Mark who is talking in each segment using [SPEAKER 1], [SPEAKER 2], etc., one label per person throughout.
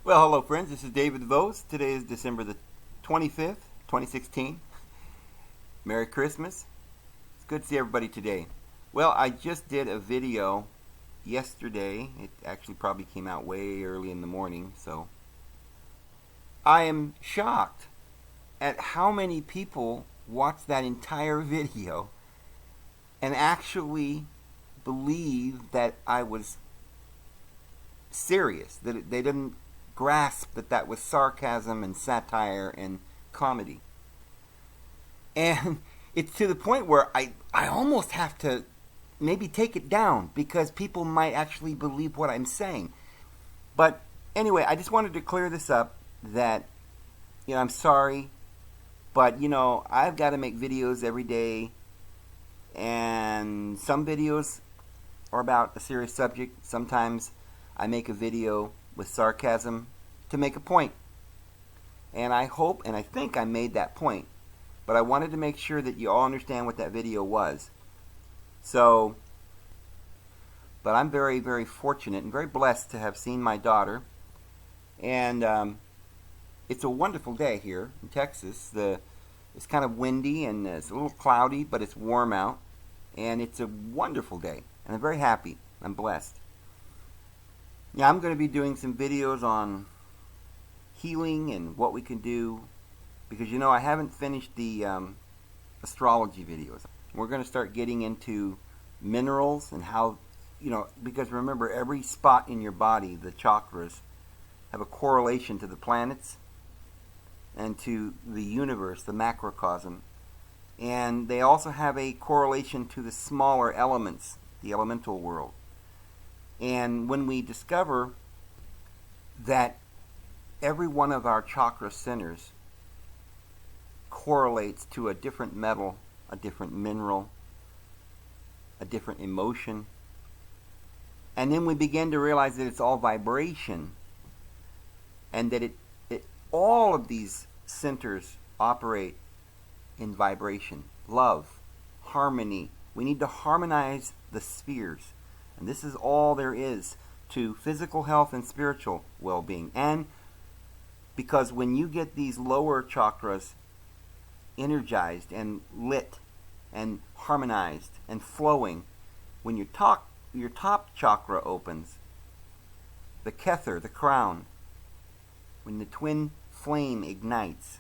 [SPEAKER 1] Well, hello friends, this is David Vose. Today is December the 25th, 2016. Merry Christmas. It's good to see everybody today. Well, I just did a video yesterday. It actually probably came out way early in the morning, so I am shocked at how many people watched that entire video and actually believe that I was serious, that they didn't grasp that that was sarcasm and satire and comedy. And it's to the point where I almost have to maybe take it down because people might actually believe what I'm saying. But anyway, I just wanted to clear this up that, I'm sorry, but, I've got to make videos every day, and some videos are about a serious subject. Sometimes I make a video with sarcasm to make a point. And I hope and I think I made that point. But I wanted to make sure that you all understand what that video was. So, but I'm very, very fortunate and very blessed to have seen my daughter. And it's a wonderful day here in Texas. It's kind of windy and it's a little cloudy, but it's warm out. And it's a wonderful day. And I'm very happy. I'm blessed. Yeah, I'm going to be doing some videos on healing and what we can do because, I haven't finished the astrology videos. We're going to start getting into minerals and how, because remember, every spot in your body, the chakras, have a correlation to the planets and to the universe, the macrocosm. And they also have a correlation to the smaller elements, the elemental world. And when we discover that every one of our chakra centers correlates to a different metal, a different mineral, a different emotion, and then we begin to realize that it's all vibration, and that all of these centers operate in vibration, love, harmony. We need to harmonize the spheres. And this is all there is to physical health and spiritual well-being. And because when you get these lower chakras energized and lit and harmonized and flowing, when your top chakra opens, the kether, the crown, when the twin flame ignites,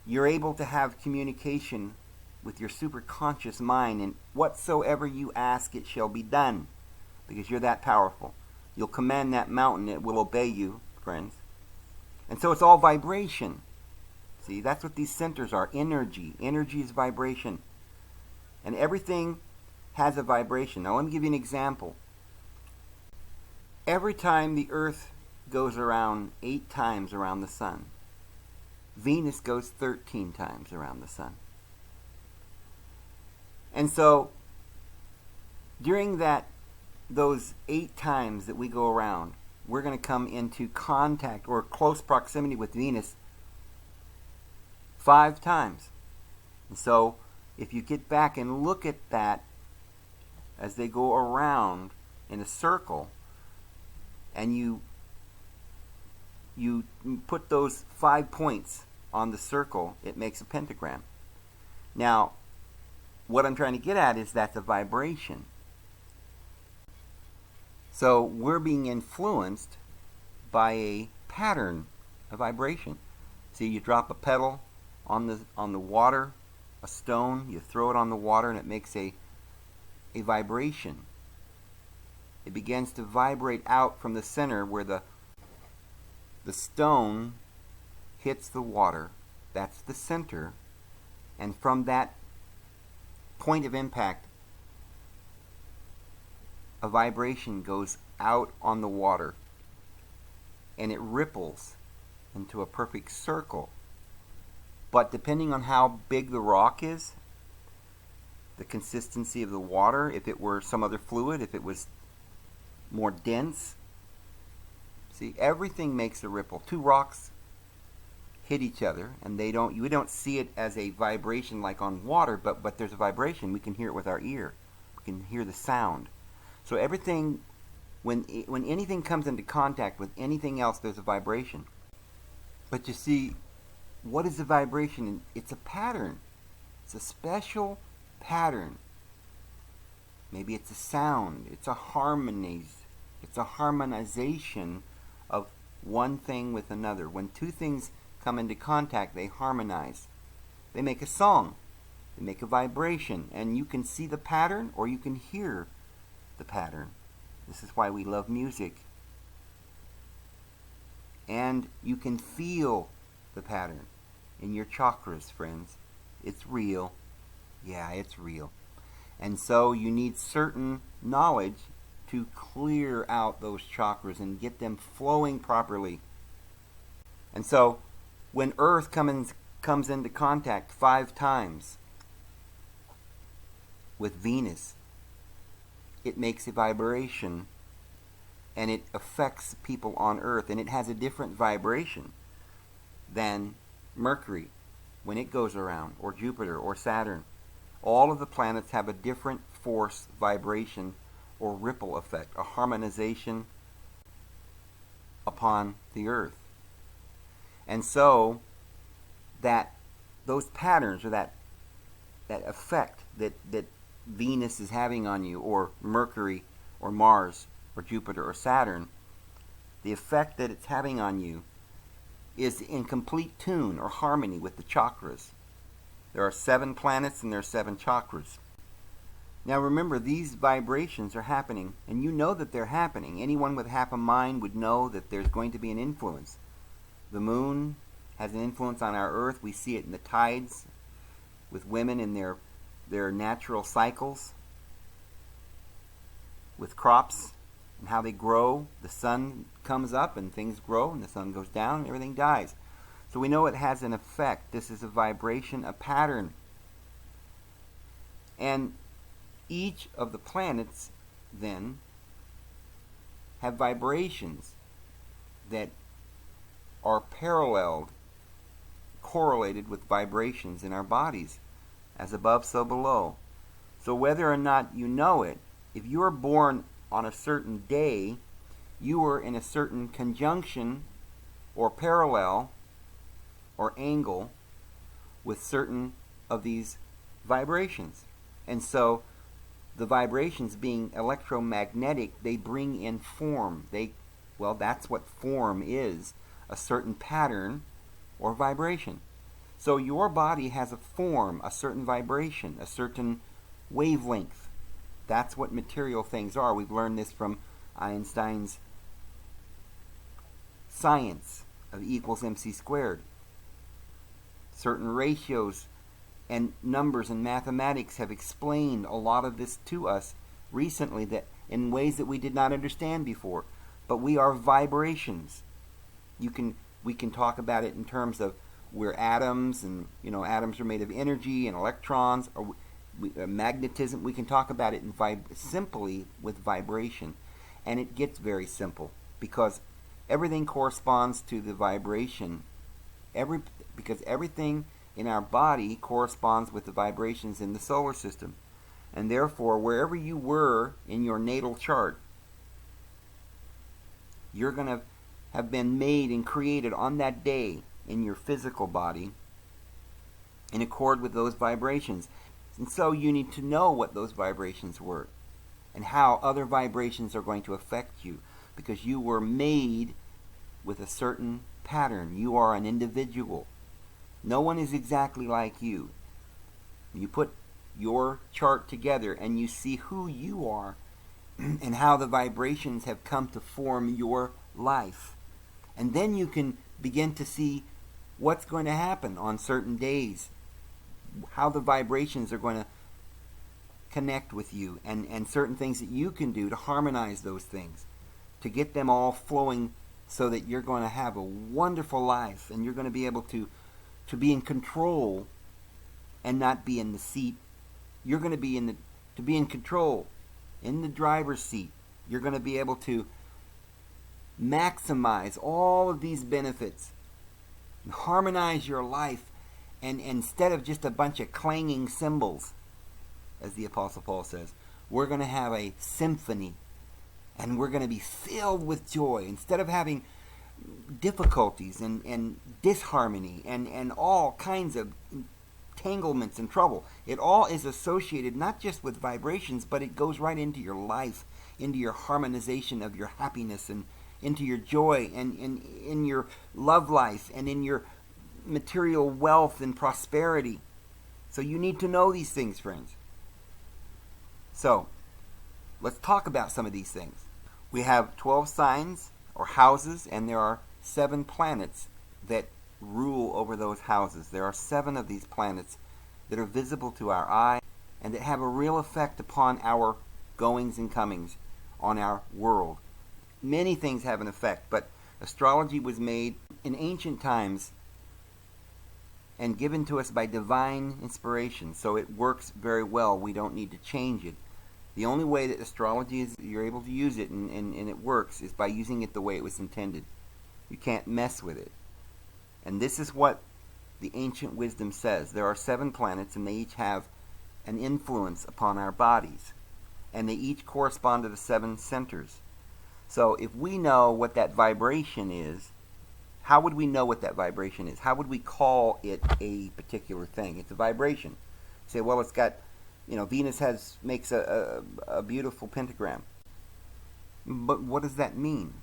[SPEAKER 1] you're able to have communication with your superconscious mind, and whatsoever you ask, it shall be done. Because you're that powerful. You'll command that mountain, it will obey you, friends. And so it's all vibration. See, that's what these centers are. Energy. Energy is vibration. And everything has a vibration. Now let me give you an example. Every time the Earth goes around 8 times around the sun, Venus goes 13 times around the sun. And so during those 8 times that we go around, we're going to come into contact or close proximity with Venus 5 times. And so if you get back and look at that as they go around in a circle, and you put those 5 points on the circle, it makes a pentagram. Now, what I'm trying to get at is that's a vibration. So we're being influenced by a pattern, a vibration. See, you drop a petal on the water, a stone, you throw it on the water, and it makes a vibration. It begins to vibrate out from the center where the stone hits the water. That's the center. And from that point of impact, a vibration goes out on the water, and it ripples into a perfect circle. But depending on how big the rock is, the consistency of the water, if it were some other fluid, if it was more dense, see, everything makes a ripple. 2 rocks hit each other, and we don't see it as a vibration like on water, but there's a vibration. We can hear it with our ear. We can hear the sound. So everything When anything comes into contact with anything else, there's a vibration. But you see, what is a vibration? It's a pattern. It's a special pattern. Maybe it's a sound. It's a harmonies. It's a harmonization of one thing with another. When two things come into contact, they harmonize. They make a song. They make a vibration. And you can see the pattern or you can hear the pattern. This is why we love music. And you can feel the pattern in your chakras, friends. It's real. Yeah, it's real. And so you need certain knowledge to clear out those chakras and get them flowing properly. And so when Earth comes into contact 5 times with Venus, it makes a vibration and it affects people on Earth, and it has a different vibration than Mercury when it goes around, or Jupiter, or Saturn. All of the planets have a different force, vibration, or ripple effect, a harmonization upon the Earth. And so that those patterns, or that effect that Venus is having on you, or Mercury, or Mars, or Jupiter, or Saturn, the effect that it's having on you is in complete tune or harmony with the chakras. There are 7 planets and there are 7 chakras. Now remember, these vibrations are happening, and you know that they're happening. Anyone with half a mind would know that there's going to be an influence. The moon has an influence on our Earth. We see it in the tides with women in their natural cycles, with crops and how they grow. The sun comes up and things grow, and the sun goes down and everything dies. So we know it has an effect. This is a vibration, a pattern. And each of the planets then have vibrations that are paralleled, correlated with vibrations in our bodies, as above, so below. So whether or not you know it, if you are born on a certain day, you are in a certain conjunction or parallel or angle with certain of these vibrations. And so the vibrations, being electromagnetic, they bring in form. That's what form is, a certain pattern or vibration. So your body has a form, a certain vibration, a certain wavelength. That's what material things are. We've learned this from Einstein's science of E equals mc squared. Certain ratios and numbers and mathematics have explained a lot of this to us recently, that in ways that we did not understand before. But we are vibrations. We can talk about it in terms of we're atoms, and atoms are made of energy and electrons, or magnetism. We can talk about it simply with vibration, and it gets very simple because everything corresponds to the vibration. Because everything in our body corresponds with the vibrations in the solar system, and therefore wherever you were in your natal chart, you're going to have been made and created on that day in your physical body in accord with those vibrations. And so you need to know what those vibrations were and how other vibrations are going to affect you, because you were made with a certain pattern. You are an individual. No one is exactly like you. You put your chart together and you see who you are and how the vibrations have come to form your life. And then you can begin to see what's going to happen on certain days, how the vibrations are going to connect with you, and certain things that you can do to harmonize those things, to get them all flowing so that you're going to have a wonderful life, and you're going to be able to be in control and not be in the seat. You're going to be in control, in the driver's seat. You're going to be able to maximize all of these benefits, harmonize your life, and instead of just a bunch of clanging cymbals, as the Apostle Paul says, we're going to have a symphony, And we're going to be filled with joy. Instead of having difficulties and disharmony and all kinds of entanglements and trouble, it all is associated not just with vibrations, but it goes right into your life, into your harmonization of your happiness, and into your joy, and in your love life, and in your material wealth and prosperity. So you need to know these things, friends. So let's talk about some of these things. We have 12 signs or houses, and there are 7 planets that rule over those houses. There are 7 of these planets that are visible to our eye and that have a real effect upon our goings and comings on our world. Many things have an effect, but astrology was made in ancient times and given to us by divine inspiration, so it works very well. We don't need to change it. The only way that astrology is you're able to use it and it works is by using it the way it was intended. You can't mess with it. And this is what the ancient wisdom says. There are 7 planets, and they each have an influence upon our bodies. And they each correspond to the 7 centers. So if we know what that vibration is, how would we know what that vibration is? How would we call it a particular thing? It's a vibration. You say, well, it's got, Venus makes a beautiful pentagram. But what does that mean?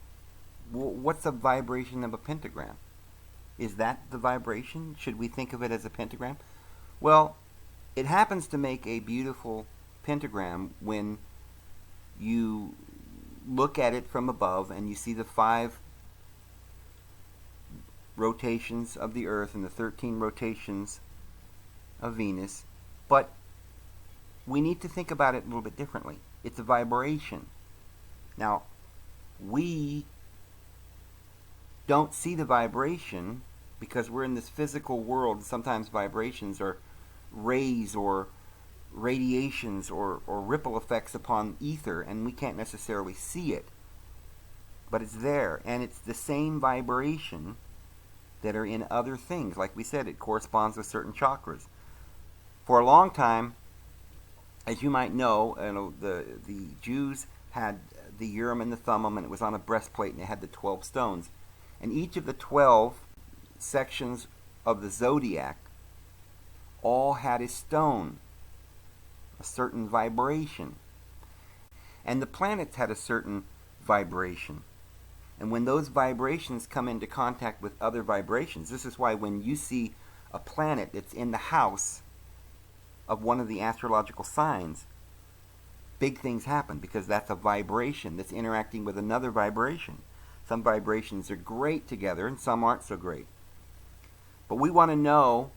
[SPEAKER 1] What's a vibration of a pentagram? Is that the vibration? Should we think of it as a pentagram? Well, it happens to make a beautiful pentagram when you look at it from above and you see the 5 rotations of the Earth and the 13 rotations of Venus. But we need to think about it a little bit differently. It's a vibration. Now, we don't see the vibration because we're in this physical world. Sometimes vibrations are rays or radiations or ripple effects upon ether, and we can't necessarily see it. But it's there, and it's the same vibration that are in other things. Like we said, it corresponds with certain chakras. For a long time, as you might know, the Jews had the Urim and the Thummim, and it was on a breastplate, and it had the 12 stones. And each of the 12 sections of the zodiac all had a stone, a certain vibration. And the planets had a certain vibration. And when those vibrations come into contact with other vibrations, this is why when you see a planet that's in the house of one of the astrological signs, big things happen, because that's a vibration that's interacting with another vibration. Some vibrations are great together and some aren't so great. But we want to know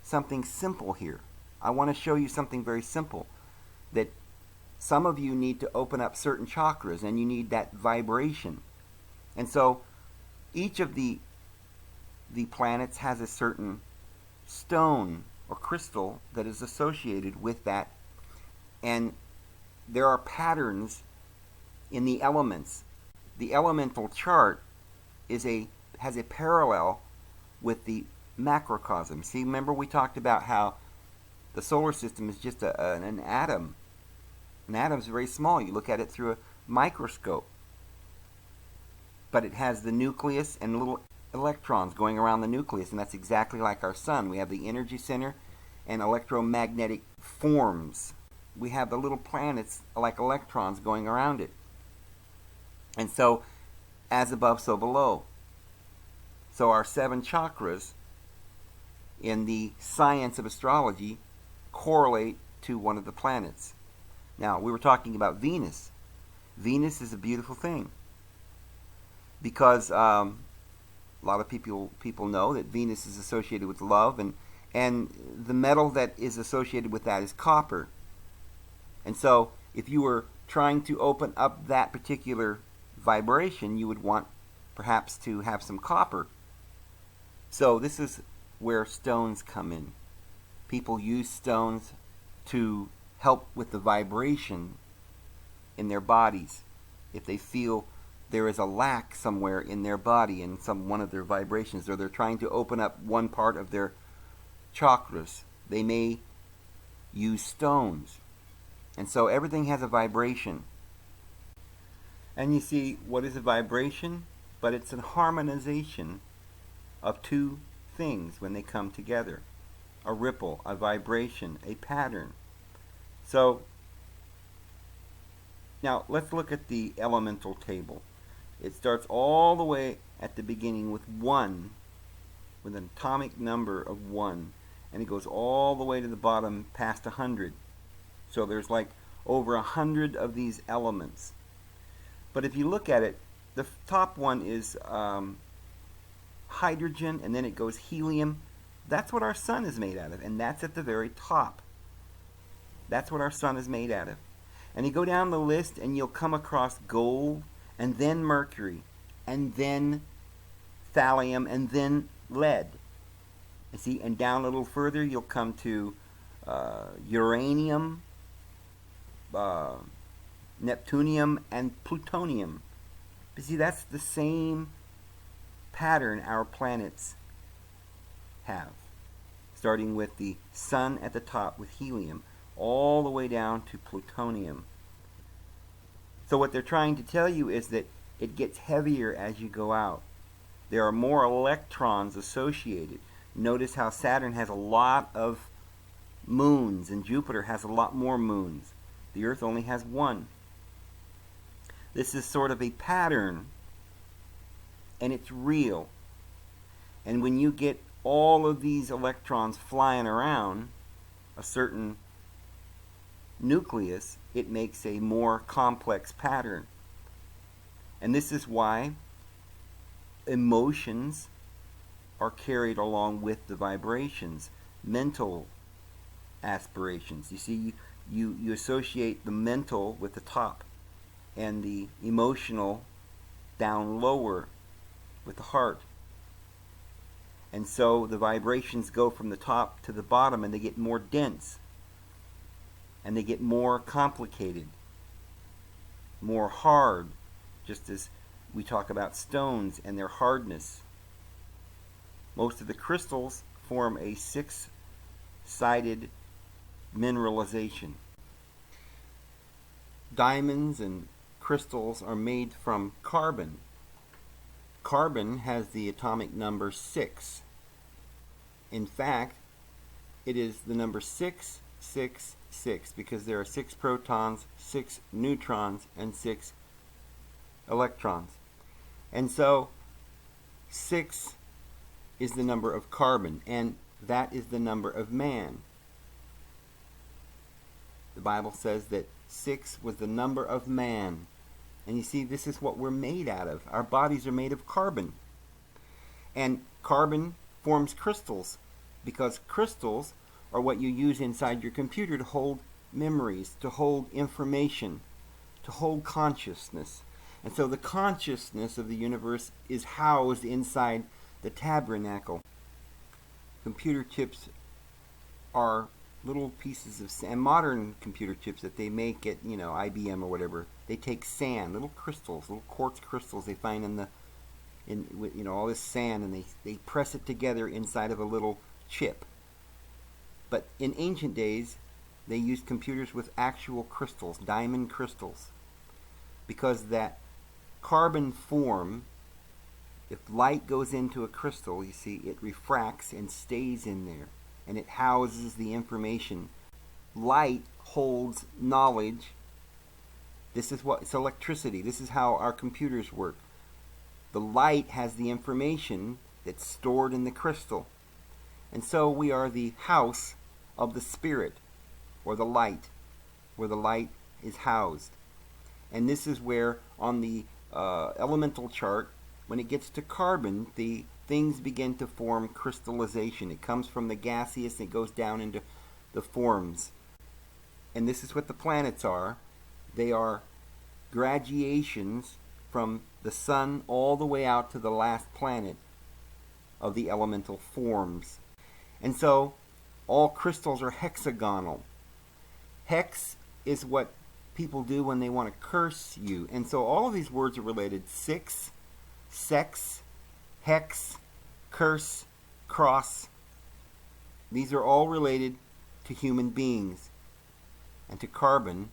[SPEAKER 1] something simple here. I want to show you something very simple, that some of you need to open up certain chakras and you need that vibration. And so each of the planets has a certain stone or crystal that is associated with that. And there are patterns in the elements. The elemental chart has a parallel with the macrocosm. See, remember we talked about how the solar system is just an atom. An atom is very small. You look at it through a microscope. But it has the nucleus and little electrons going around the nucleus, and that's exactly like our sun. We have the energy center and electromagnetic forms. We have the little planets like electrons going around it. And so, as above, so below. So our 7 chakras in the science of astrology correlate to one of the planets. Now, we were talking about Venus. Venus is a beautiful thing, because a lot of people know that Venus is associated with love, and the metal that is associated with that is copper. And so if you were trying to open up that particular vibration, you would want perhaps to have some copper. So this is where stones come in. People use stones to help with the vibration in their bodies. If they feel there is a lack somewhere in their body, in one of their vibrations, or they're trying to open up one part of their chakras, they may use stones. And so everything has a vibration. And you see, what is a vibration? But it's a harmonization of two things when they come together. A ripple, a vibration, a pattern. So, now let's look at the elemental table. It starts all the way at the beginning with 1, with an atomic number of 1, and it goes all the way to the bottom past 100. So there's like over 100 of these elements. But if you look at it, the top one is hydrogen, and then it goes helium. That's what our sun is made out of, and that's at the very top. That's what our sun is made out of. And you go down the list, and you'll come across gold, and then mercury, and then thallium, and then lead. You see, and down a little further, you'll come to uranium, neptunium, and plutonium. You see, that's the same pattern our planets have, starting with the sun at the top with helium, all the way down to plutonium. So what they're trying to tell you is that it gets heavier as you go out. There are more electrons associated. Notice how Saturn has a lot of moons, and Jupiter has a lot more moons. The Earth only has 1. This is sort of a pattern, and it's real. And when you get all of these electrons flying around a certain nucleus, it makes a more complex pattern. And this is why emotions are carried along with the vibrations, mental aspirations. You see, you associate the mental with the top, and the emotional down lower with the heart. And so the vibrations go from the top to the bottom, and they get more dense, and they get more complicated, more hard, just as we talk about stones and their hardness. Most of the crystals form a 6-sided mineralization. Diamonds and crystals are made from carbon. Carbon has the atomic number 6. In fact, it is the number 666 because there are 6 protons, 6 neutrons, and 6 electrons. And so 6 is the number of carbon, and that is the number of man. The Bible says that 6 was the number of man. And you see, this is what we're made out of. Our bodies are made of carbon. And carbon forms crystals, because crystals are what you use inside your computer to hold memories, to hold information, to hold consciousness. And so the consciousness of the universe is housed inside the tabernacle. Computer chips are little pieces of sand. Modern computer chips that they make at, IBM or whatever, they take sand, little crystals, little quartz crystals they find in all this sand, and they press it together inside of a little chip. But in ancient days, they used computers with actual crystals, diamond crystals, because that carbon form, if light goes into a crystal, you see, it refracts and stays in there, and it houses the information. Light holds knowledge. This is what it's electricity. This is how our computers work. The light has the information that's stored in the crystal. And so we are the house of the spirit, or the light, where the light is housed. And this is where on the elemental chart, when it gets to carbon, the things begin to form crystallization. It comes from the gaseous and it goes down into the forms. And this is what the planets are. They are gradations from the sun all the way out to the last planet of the elemental forms. And so all crystals are hexagonal. Hex is what people do when they want to curse you. And so all of these words are related. 6, sex, hex, curse, cross. These are all related to human beings and to carbon.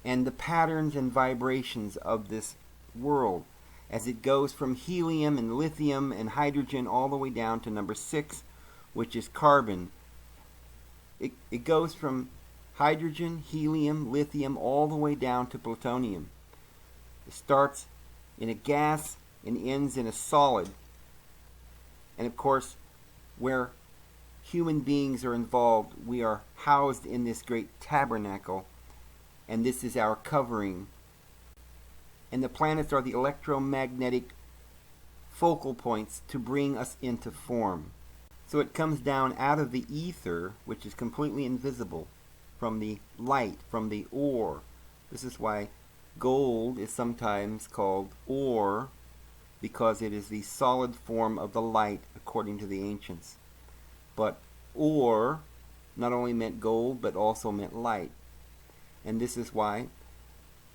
[SPEAKER 1] and the patterns and vibrations of this world as it goes from helium and lithium and hydrogen all the way down to number 6, which is carbon. It goes from hydrogen, helium, lithium, all the way down to plutonium. It starts in a gas and ends in a solid. And of course, where human beings are involved, we are housed in this great tabernacle, and this is our covering. And the planets are the electromagnetic focal points to bring us into form. So it comes down out of the ether, which is completely invisible, from the light, from the ore. This is why gold is sometimes called ore, because it is the solid form of the light according to the ancients. But ore not only meant gold, but also meant light. And this is why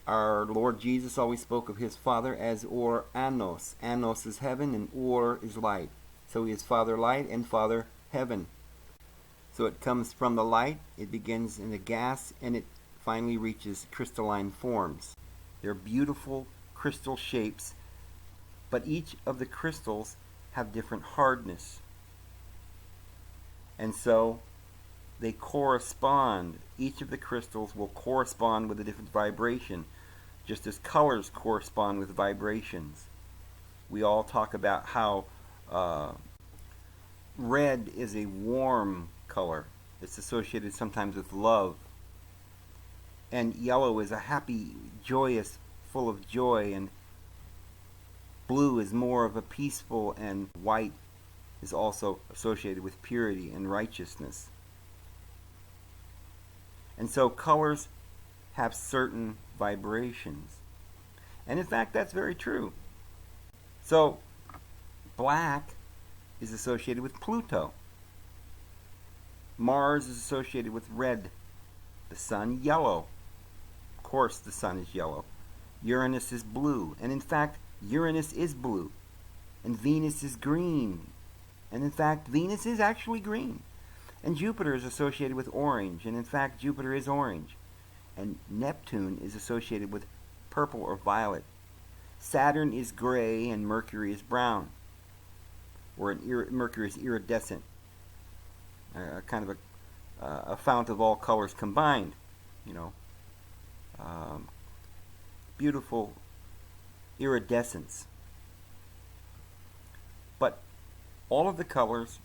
[SPEAKER 1] our Lord Jesus always spoke of his Father as Or Anos. Anos is heaven and Or is light. So he is Father Light and Father Heaven. So it comes from the light, it begins in a gas, and it finally reaches crystalline forms. They're beautiful crystal shapes, but each of the crystals have different hardness. And so they correspond. Each of the crystals will correspond with a different vibration, just as colors correspond with vibrations. We all talk about how red is a warm color. It's associated sometimes with love. And yellow is a happy, joyous, full of joy. And blue is more of a peaceful, and white is also associated with purity and righteousness. And so colors have certain vibrations. And in fact, that's very true. So black is associated with Pluto. Mars is associated with red. The sun, yellow. Of course, the sun is yellow. Uranus is blue. And in fact, Uranus is blue. And Venus is green. And in fact, Venus is actually green. And Jupiter is associated with orange. And in fact, Jupiter is orange. And Neptune is associated with purple or violet. Saturn is gray and Mercury is brown. Or Mercury is iridescent. Kind of a fount of all colors combined. You know. Beautiful iridescence. But all of the colors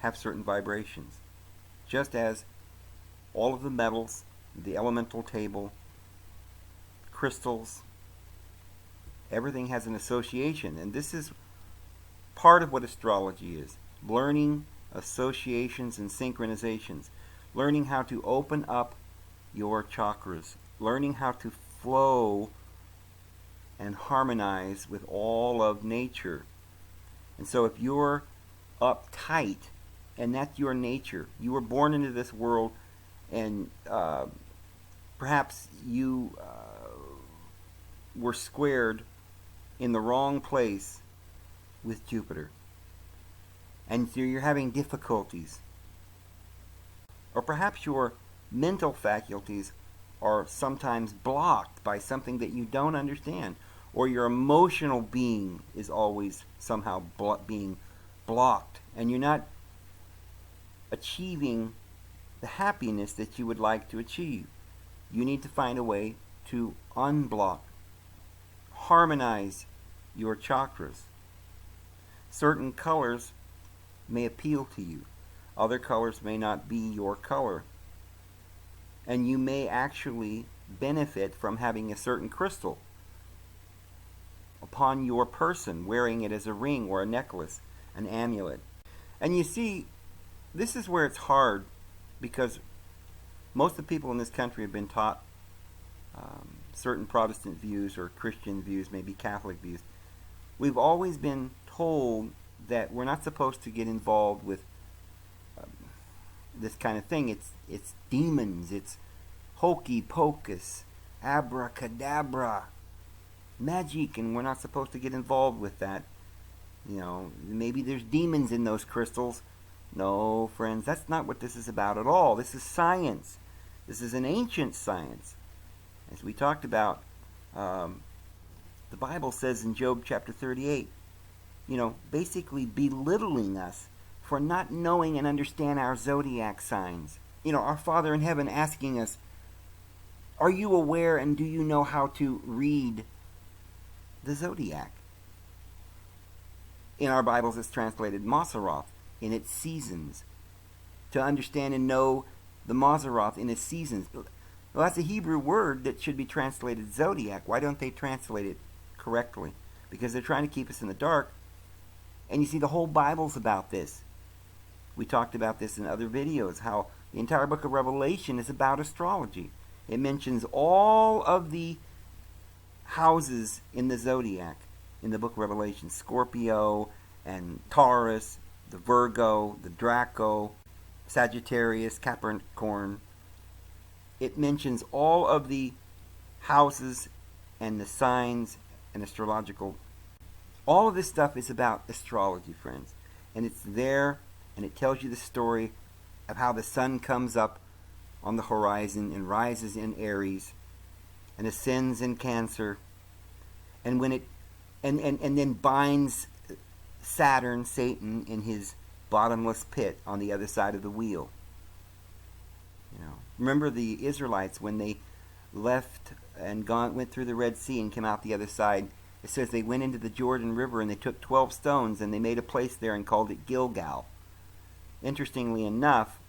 [SPEAKER 1] have certain vibrations. Just as all of the metals, the elemental table, crystals, everything has an association. And this is part of what astrology is. Learning associations and synchronizations. Learning how to open up your chakras. Learning how to flow and harmonize with all of nature. And so if you're uptight, and that's your nature, you were born into this world, and perhaps you were squared in the wrong place with Jupiter, and so you're having difficulties. Or perhaps your mental faculties are sometimes blocked by something that you don't understand, or your emotional being is always somehow being blocked, and you're not achieving the happiness that you would like to achieve. You need to find a way to unblock, harmonize your chakras. Certain colors may appeal to you. Other colors may not be your color. And you may actually benefit from having a certain crystal upon your person, wearing it as a ring or a necklace, an amulet. And you see, this is where it's hard, because most of the people in this country have been taught certain Protestant views or Christian views, maybe Catholic views. We've always been told that we're not supposed to get involved with this kind of thing. It's demons, it's hokey pocus, abracadabra, magic, and we're not supposed to get involved with that. You know, maybe there's demons in those crystals. No, friends, that's not what this is about at all. This is science. This is an ancient science. As we talked about, the Bible says in Job chapter 38, basically belittling us for not knowing and understand our zodiac signs. Our Father in heaven asking us, are you aware and do you know how to read the zodiac? In our Bibles it's translated Maseroth, in its seasons. To understand and know the Maseroth in its seasons. Well, that's a Hebrew word that should be translated zodiac. Why don't they translate it correctly? Because they're trying to keep us in the dark. And you see, the whole Bible's about this. We talked about this in other videos, how the entire book of Revelation is about astrology. It mentions all of the houses in the zodiac in the book of Revelation. Scorpio and Taurus, the Virgo, the Draco, Sagittarius, Capricorn. It mentions all of the houses and the signs and astrological. All of this stuff is about astrology, friends. And it's there, and it tells you the story of how the sun comes up on the horizon and rises in Aries and ascends in Cancer, and when it and then binds Saturn, Satan, in his bottomless pit on the other side of the wheel. Remember the Israelites when they left and went through the Red Sea and came out the other side. It says they went into the Jordan River and they took 12 stones and they made a place there and called it Gilgal. Interestingly enough,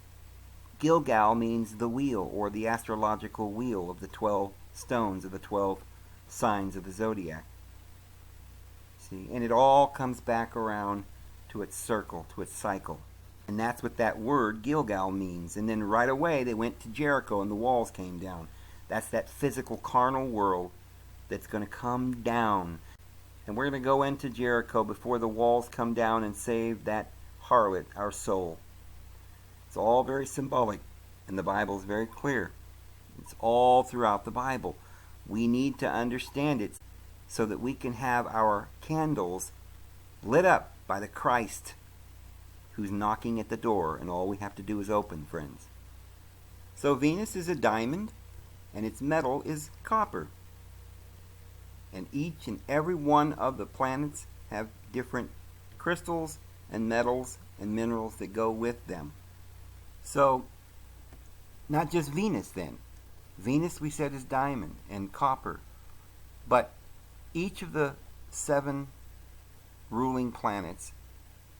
[SPEAKER 1] Gilgal means the wheel, or the astrological wheel of the 12 stones of the 12 signs of the zodiac. See, and it all comes back around to its circle, to its cycle. And that's what that word Gilgal means. And then right away they went to Jericho and the walls came down. That's that physical carnal world that's going to come down. And we're going to go into Jericho before the walls come down and save that harlot, our soul. It's all very symbolic, and the Bible is very clear. It's all throughout the Bible. We need to understand it so that we can have our candles lit up by the Christ who's knocking at the door, and all we have to do is open, friends. So Venus is a diamond, and its metal is copper. And each and every one of the planets have different crystals and metals and minerals that go with them. So, not just Venus then. Venus, we said, is diamond and copper. But each of the 7 ruling planets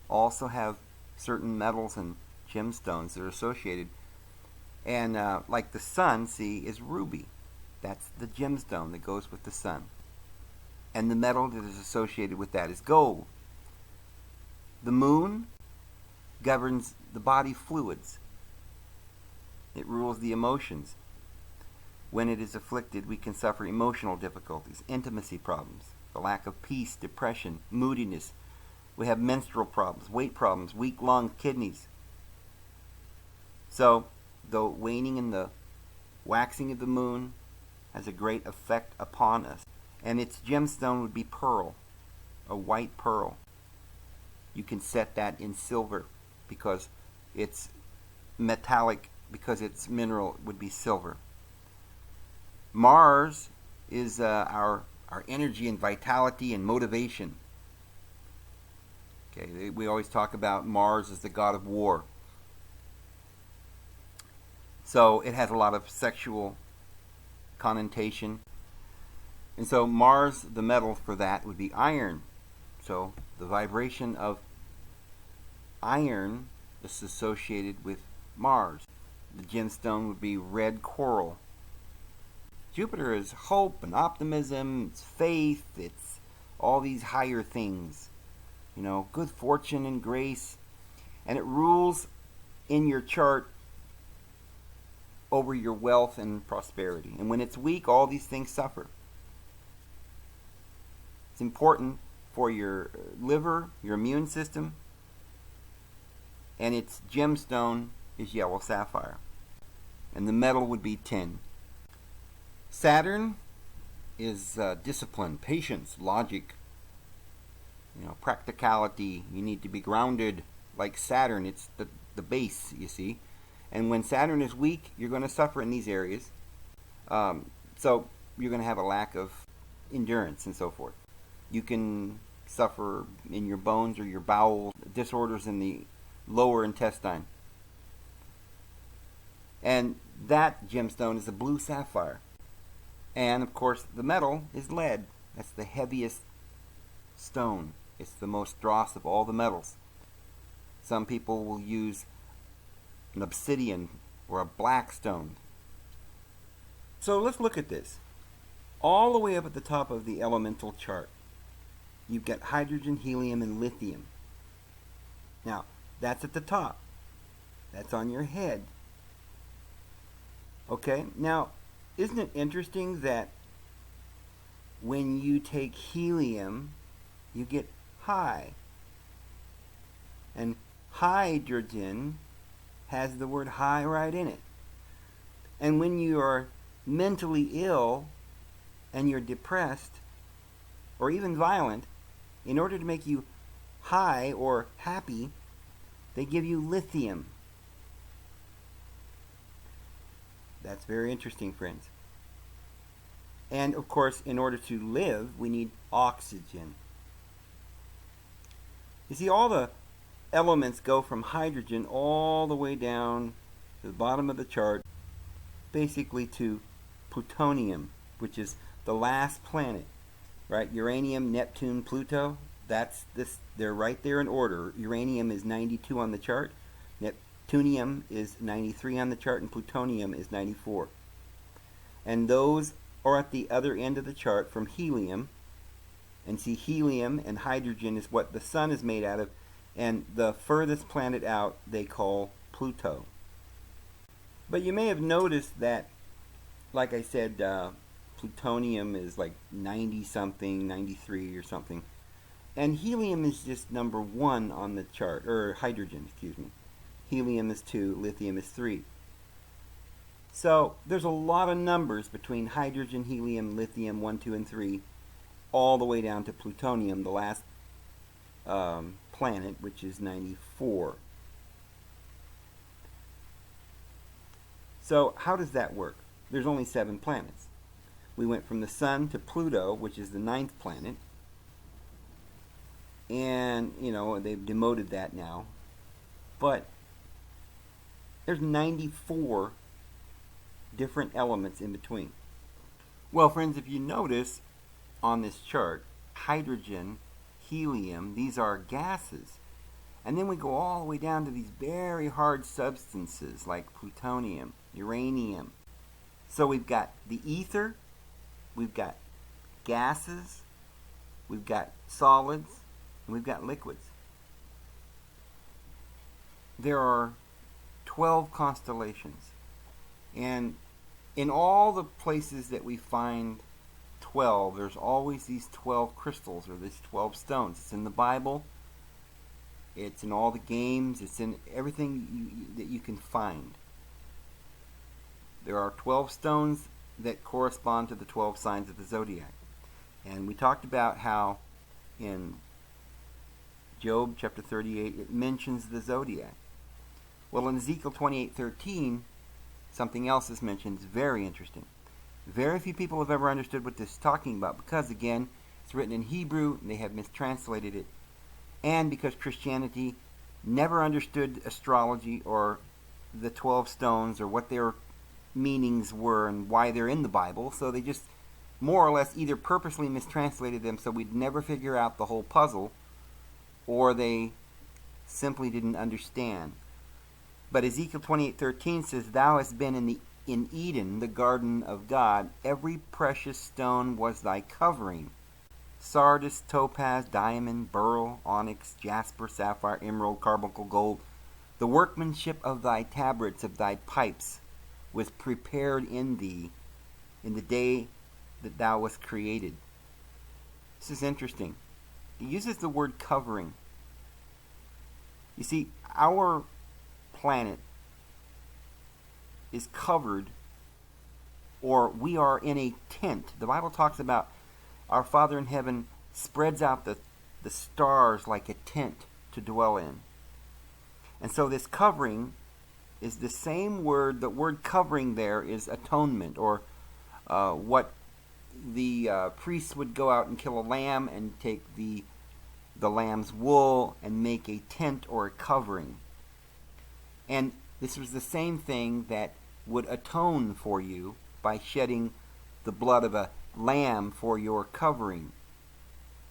[SPEAKER 1] also have certain metals and gemstones that are associated. And like the sun, see, is ruby. That's the gemstone that goes with the sun. And the metal that is associated with that is gold. The moon governs the body fluids. It rules the emotions. When it is afflicted, we can suffer emotional difficulties, intimacy problems, the lack of peace, depression, moodiness. We have menstrual problems, weight problems, weak lungs, kidneys. So, the waning and the waxing of the moon has a great effect upon us. And its gemstone would be pearl, a white pearl. You can set that in silver because it's metallic, because its mineral would be silver. Mars is our energy and vitality and motivation. Okay, we always talk about Mars as the god of war. So it has a lot of sexual connotation. And so Mars, the metal for that would be iron. So the vibration of iron is associated with Mars. The gemstone would be red coral. Jupiter is hope and optimism, it's faith, it's all these higher things. Good fortune and grace. And it rules in your chart over your wealth and prosperity. And when it's weak, all these things suffer. It's important for your liver, your immune system, and its gemstone is yellow sapphire. And the metal would be tin. Saturn is discipline, patience, logic, practicality. You need to be grounded like Saturn. It's the base, you see. And when Saturn is weak, you're going to suffer in these areas. So you're going to have a lack of endurance and so forth. You can suffer in your bones or your bowel disorders in the lower intestine. And that gemstone is a blue sapphire. And of course the metal is lead. That's the heaviest stone. It's the most dross of all the metals. Some people will use an obsidian or a black stone. So let's look at this. All the way up at the top of the elemental chart, you've got hydrogen, helium, and lithium. Now, that's at the top. That's on your head. Okay, now, isn't it interesting that when you take helium, you get high? And hydrogen has the word high right in it. And when you are mentally ill and you're depressed or even violent, in order to make you high or happy, they give you lithium. That's very interesting, friends. And of course, in order to live, we need oxygen. You see, all the elements go from hydrogen all the way down to the bottom of the chart, basically to plutonium, which is the last planet, right? Uranium, Neptune, Pluto, that's this. They're right there in order. Uranium is 92 on the chart, Neptunium is 93 on the chart, and plutonium is 94. And those are at the other end of the chart from helium. And see, helium and hydrogen is what the sun is made out of, and the furthest planet out they call Pluto. But you may have noticed that, like I said, plutonium is like 90 something, 93 or something. And helium is just number 1 on the chart, or hydrogen, excuse me. Helium is 2, lithium is 3. So there's a lot of numbers between hydrogen, helium, lithium, 1, 2, and 3, all the way down to plutonium, the last planet, which is 94. So how does that work? There's only 7 planets. We went from the sun to Pluto, which is the 9th planet. And, you know, they've demoted that now. But there's 94 different elements in between. Well, friends, if you notice on this chart, hydrogen, helium, these are gases. And then we go all the way down to these very hard substances like plutonium, uranium. So we've got the ether, we've got gases, we've got solids, and we've got liquids. There are 12 constellations. And in all the places that we find 12, there's always these 12 crystals or these 12 stones. It's in the Bible. It's in all the games. It's in everything that you can find. There are 12 stones that correspond to the 12 signs of the zodiac. And we talked about how in Job chapter 38 it mentions the zodiac. Well, in Ezekiel 28:13, something else is mentioned. It's very interesting. Very few people have ever understood what this is talking about because, again, it's written in Hebrew and they have mistranslated it. And because Christianity never understood astrology or the 12 stones or what their meanings were and why they're in the Bible, so they just more or less either purposely mistranslated them so we'd never figure out the whole puzzle, or they simply didn't understand. But Ezekiel 28:13 says, "Thou hast been in Eden, the garden of God. Every precious stone was thy covering. Sardis, topaz, diamond, beryl, onyx, jasper, sapphire, emerald, carbuncle, gold. The workmanship of thy tabrets, of thy pipes, was prepared in thee in the day that thou wast created." This is interesting. He uses the word covering. You see, our planet is covered, or we are in a tent. The Bible talks about our Father in heaven spreads out the stars like a tent to dwell in. And so this covering is the same word. The word covering there is atonement or what the priests would go out and kill a lamb and take the lamb's wool and make a tent or a covering. And this was the same thing that would atone for you by shedding the blood of a lamb for your covering,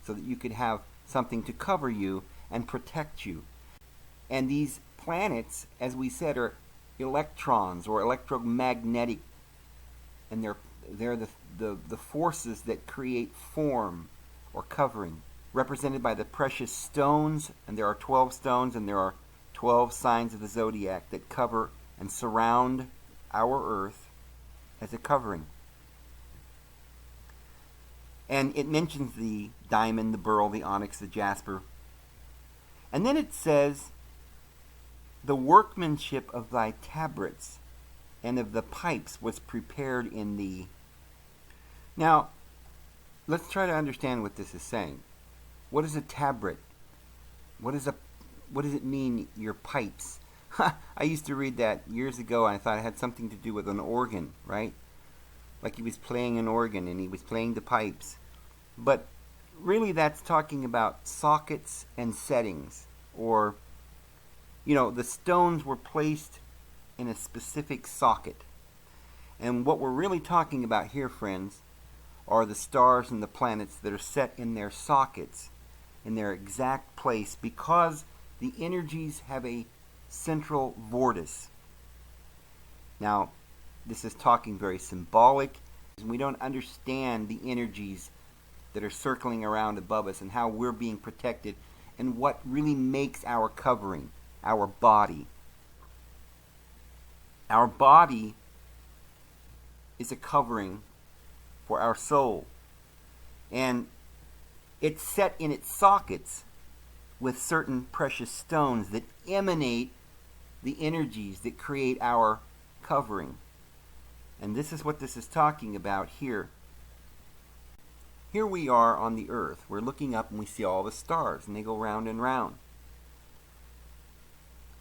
[SPEAKER 1] so that you could have something to cover you and protect you. And these planets, as we said, are electrons or electromagnetic, and they're the forces that create form or covering, represented by the precious stones. And there are 12 stones, and there are 12 signs of the zodiac that cover and surround our earth as a covering. And it mentions the diamond, the beryl, the onyx, the jasper. And then it says, the workmanship of thy tabrets and of the pipes was prepared in thee. Now, let's try to understand what this is saying. What is a tabret? What does it mean, your pipes? I used to read that years ago, and I thought it had something to do with an organ, right? Like he was playing an organ and he was playing the pipes. But really that's talking about sockets and settings, or, the stones were placed in a specific socket. And what we're really talking about here, friends, are the stars and the planets that are set in their sockets, in their exact place, because the energies have a central vortice. Now, this is talking very symbolic. We don't understand the energies that are circling around above us and how we're being protected and what really makes our covering, our body. Our body is a covering for our soul. And it's set in its sockets with certain precious stones that emanate the energies that create our covering. And this is what this is talking about here. Here we are on the earth. We're looking up and we see all the stars, and they go round and round.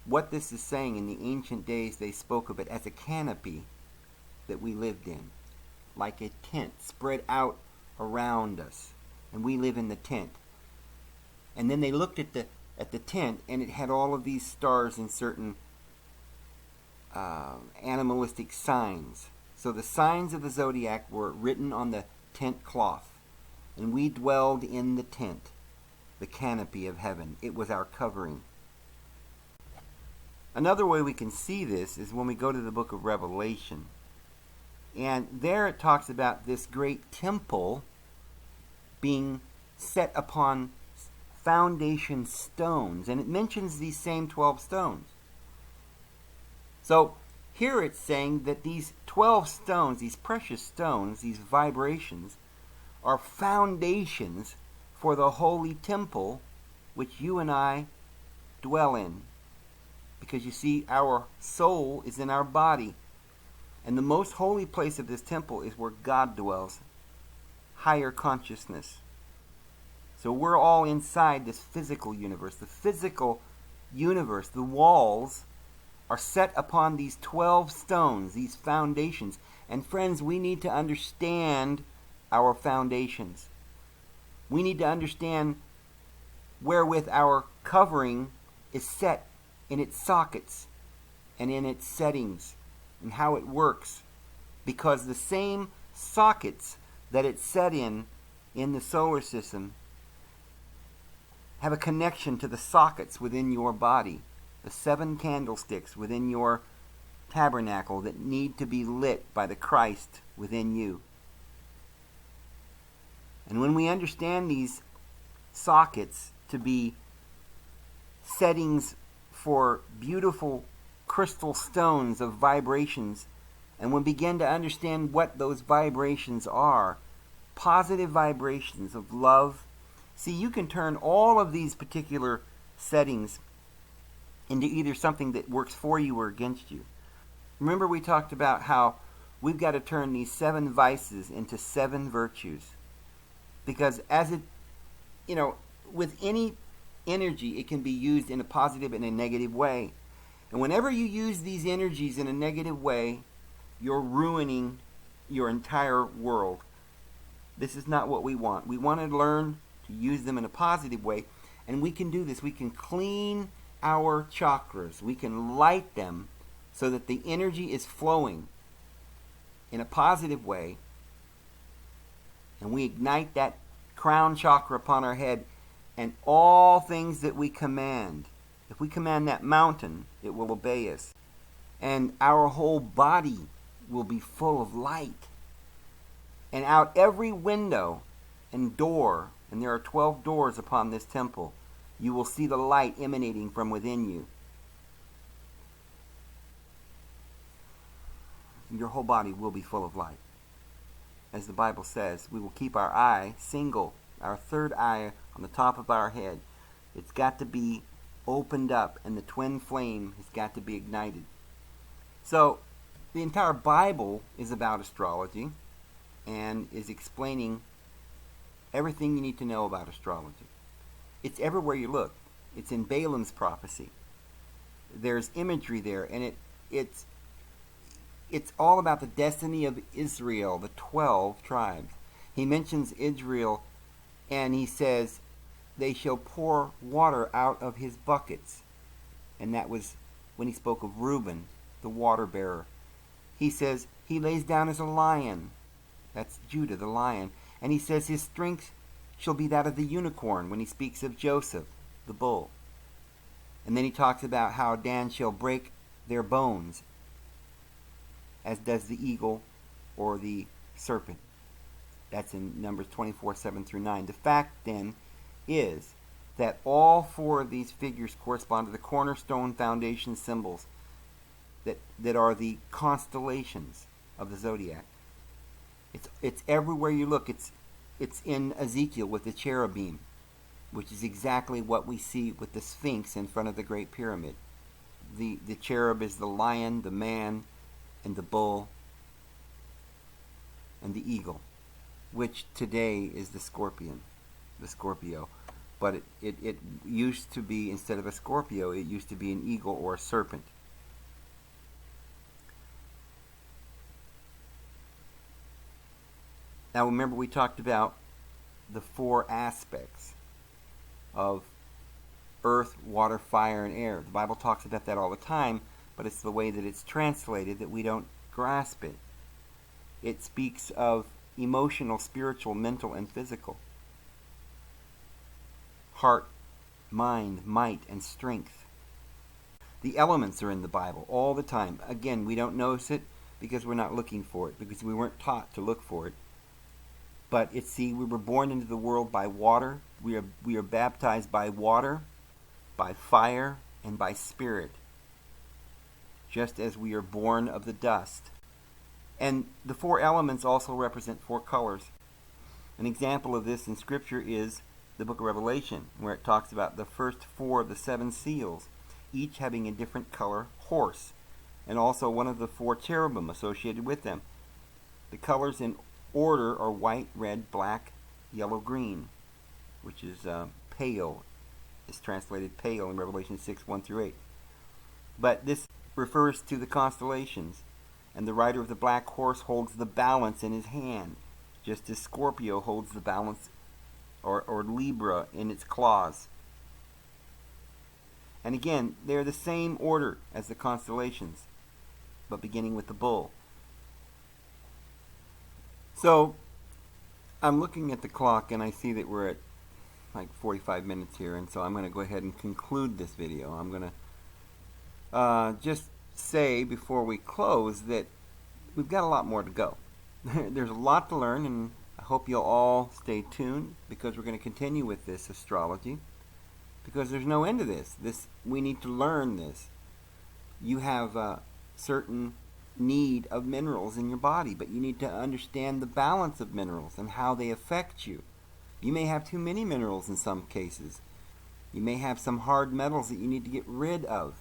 [SPEAKER 1] What this is saying, in the ancient days they spoke of it as a canopy that we lived in, like a tent spread out around us, and we live in the tent. And then they looked at the tent, and it had all of these stars in certain animalistic signs. So the signs of the zodiac were written on the tent cloth, and we dwelled in the tent, the canopy of heaven. It was our covering. Another way we can see this is when we go to the book of Revelation. And there it talks about this great temple being set upon foundation stones. And it mentions these same 12 stones. So here it's saying that these 12 stones, these precious stones, these vibrations, are foundations for the holy temple which you and I dwell in. Because you see, our soul is in our body. And the most holy place of this temple is where God dwells. Higher consciousness. So we're all inside this physical universe. The physical universe, the walls, are set upon these 12 stones, these foundations. And friends, we need to understand our foundations. We need to understand wherewith our covering is set in its sockets and in its settings and how it works. Because the same sockets that it's set in the solar system have a connection to the sockets within your body, the 7 candlesticks within your tabernacle that need to be lit by the Christ within you. And when we understand these sockets to be settings for beautiful crystal stones of vibrations, and we begin to understand what those vibrations are, positive vibrations of love. See, you can turn all of these particular settings into either something that works for you or against you. Remember, we talked about how we've got to turn these 7 vices into 7 virtues. Because with any energy, it can be used in a positive and a negative way. And whenever you use these energies in a negative way, you're ruining your entire world. This is not what we want. We want to learn to use them in a positive way, and we can do this. We can clean our chakras. We can light them so that the energy is flowing in a positive way, and we ignite that crown chakra upon our head, and all things that we command. If we command that mountain, it will obey us. And our whole body will be full of light. And out every window and door, and there are 12 doors upon this temple, you will see the light emanating from within you. Your whole body will be full of light. As the Bible says, we will keep our eye single, our third eye on the top of our head. It's got to be opened up, and the twin flame has got to be ignited. So, the entire Bible is about astrology and is explaining everything you need to know about astrology. It's everywhere you look. It's in Balaam's prophecy. There's imagery there, and it's all about the destiny of Israel, the 12 tribes. He mentions Israel, and he says, they shall pour water out of his buckets. And that was when he spoke of Reuben, the water bearer. He says, he lays down as a lion. That's Judah, the lion. And he says his strength shall be that of the unicorn when he speaks of Joseph, the bull. And then he talks about how Dan shall break their bones, as does the eagle or the serpent. That's in Numbers 24, 7 through 9. The fact, then, is that all four of these figures correspond to the cornerstone foundation symbols that are the constellations of the zodiac. It's everywhere you look. It's in Ezekiel with the cherubim, which is exactly what we see with the Sphinx in front of the Great Pyramid. The cherub is the lion, the man, and the bull, and the eagle, which today is the scorpion, the Scorpio. But it used to be, instead of a Scorpio, it used to be an eagle or a serpent. Now remember, we talked about the four aspects of earth, water, fire, and air. The Bible talks about that all the time, but it's the way that it's translated that we don't grasp it. It speaks of emotional, spiritual, mental, and physical. Heart, mind, might, and strength. The elements are in the Bible all the time. Again, we don't notice it because we're not looking for it, because we weren't taught to look for it. But we were born into the world by water. We are baptized by water, by fire, and by spirit, just as we are born of the dust. And the four elements also represent four colors. An example of this in Scripture is the book of Revelation, where it talks about the first four of the seven seals, each having a different color horse, and also one of the four cherubim associated with them. The colors in order are white, red, black, yellow, green, which is pale. It's translated pale in Revelation 6, 1 through 8. But this refers to the constellations, and the rider of the black horse holds the balance in his hand, just as Scorpio holds the balance, or Libra, in its claws. And again, they're the same order as the constellations, but beginning with the bull. So, I'm looking at the clock and I see that we're at like 45 minutes here, and so I'm going to go ahead and conclude this video. I'm going to just say before we close that we've got a lot more to go. There's a lot to learn, and I hope you'll all stay tuned, because we're going to continue with this astrology, because there's no end to this. We need to learn this. You have a certain need of minerals in your body, but you need to understand the balance of minerals and how they affect you. You may have too many minerals in some cases. You may have some hard metals that you need to get rid of.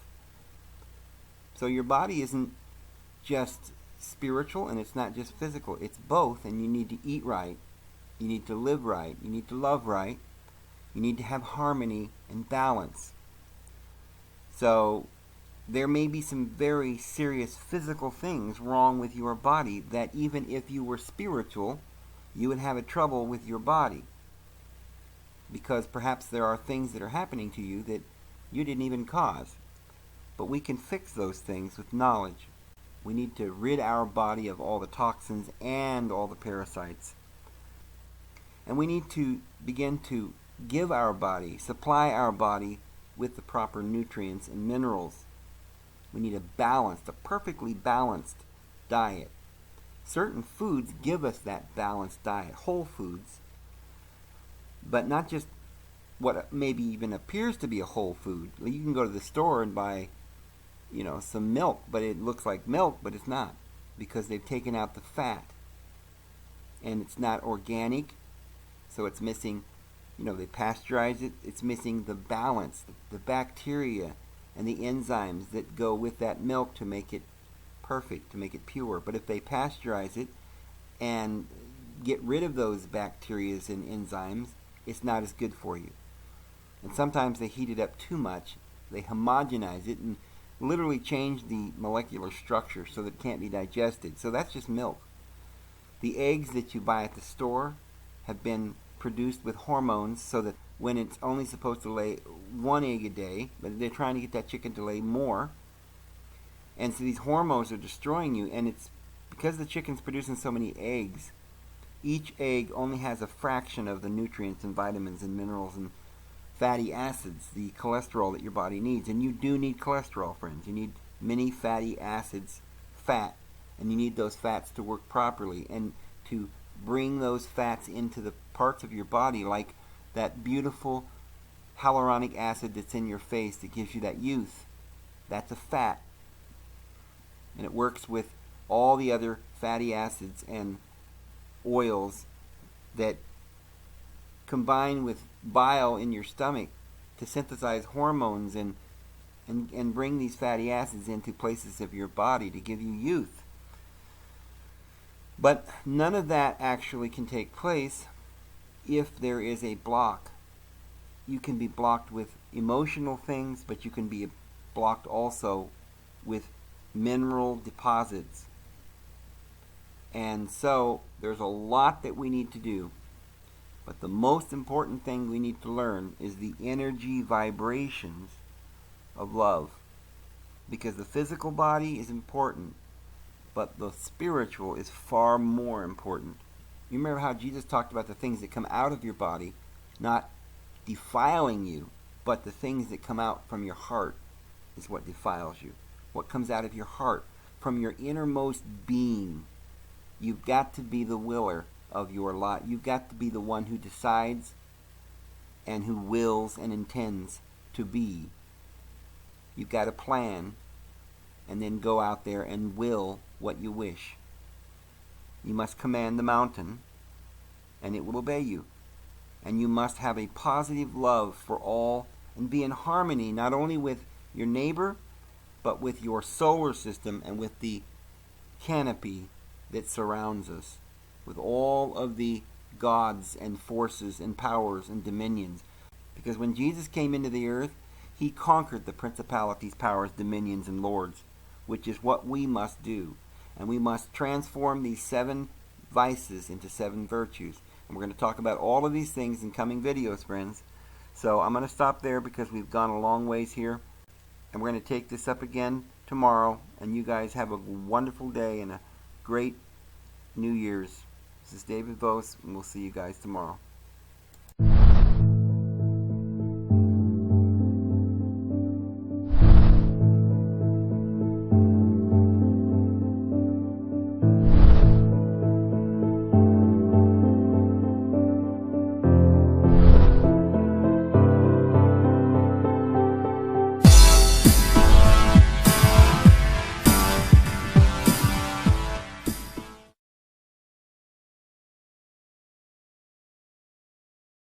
[SPEAKER 1] So your body isn't just spiritual, and it's not just physical. It's both, and you need to eat right. You need to live right. You need to love right. You need to have harmony and balance. So there may be some very serious physical things wrong with your body that even if you were spiritual, you would have a trouble with your body. Because perhaps there are things that are happening to you that you didn't even cause. But we can fix those things with knowledge. We need to rid our body of all the toxins and all the parasites. And we need to begin to give our body, supply our body with the proper nutrients and minerals. We need a perfectly balanced diet. Certain foods give us that balanced diet, whole foods, but not just what maybe even appears to be a whole food. You can go to the store and buy, some milk, but it looks like milk, but it's not, because they've taken out the fat. And it's not organic, so it's missing, they pasteurize it, it's missing the balance, the bacteria and the enzymes that go with that milk to make it perfect, to make it pure. But if they pasteurize it and get rid of those bacteria and enzymes, it's not as good for you. And sometimes they heat it up too much. They homogenize it and literally change the molecular structure so that it can't be digested. So that's just milk. The eggs that you buy at the store have been produced with hormones so that when it's only supposed to lay one egg a day, but they're trying to get that chicken to lay more. And so these hormones are destroying you, and it's because the chicken's producing so many eggs. Each egg only has a fraction of the nutrients and vitamins and minerals and fatty acids, the cholesterol that your body needs. And you do need cholesterol, friends. You need many fatty acids, fat, and you need those fats to work properly and to bring those fats into the parts of your body, like that beautiful hyaluronic acid that's in your face that gives you that youth. That's a fat. And it works with all the other fatty acids and oils that combine with bile in your stomach to synthesize hormones and bring these fatty acids into places of your body to give you youth. But none of that actually can take place if there is a block. You can be blocked with emotional things, but you can be blocked also with mineral deposits. And so there's a lot that we need to do. But the most important thing we need to learn is the energy vibrations of love. Because the physical body is important, but the spiritual is far more important. You remember how Jesus talked about the things that come out of your body, not defiling you, but the things that come out from your heart is what defiles you. What comes out of your heart, from your innermost being. You've got to be the willer of your lot. You've got to be the one who decides and who wills and intends to be. You've got to plan and then go out there and will what you wish. You must command the mountain and it will obey you. And you must have a positive love for all and be in harmony not only with your neighbor, but with your solar system and with the canopy that surrounds us, with all of the gods and forces and powers and dominions. Because when Jesus came into the earth, he conquered the principalities, powers, dominions, and lords, which is what we must do. And we must transform these 7 vices into 7 virtues. And we're going to talk about all of these things in coming videos, friends. So I'm going to stop there because we've gone a long ways here. And we're going to take this up again tomorrow. And you guys have a wonderful day and a great New Year's. This is David Vos, and we'll see you guys tomorrow.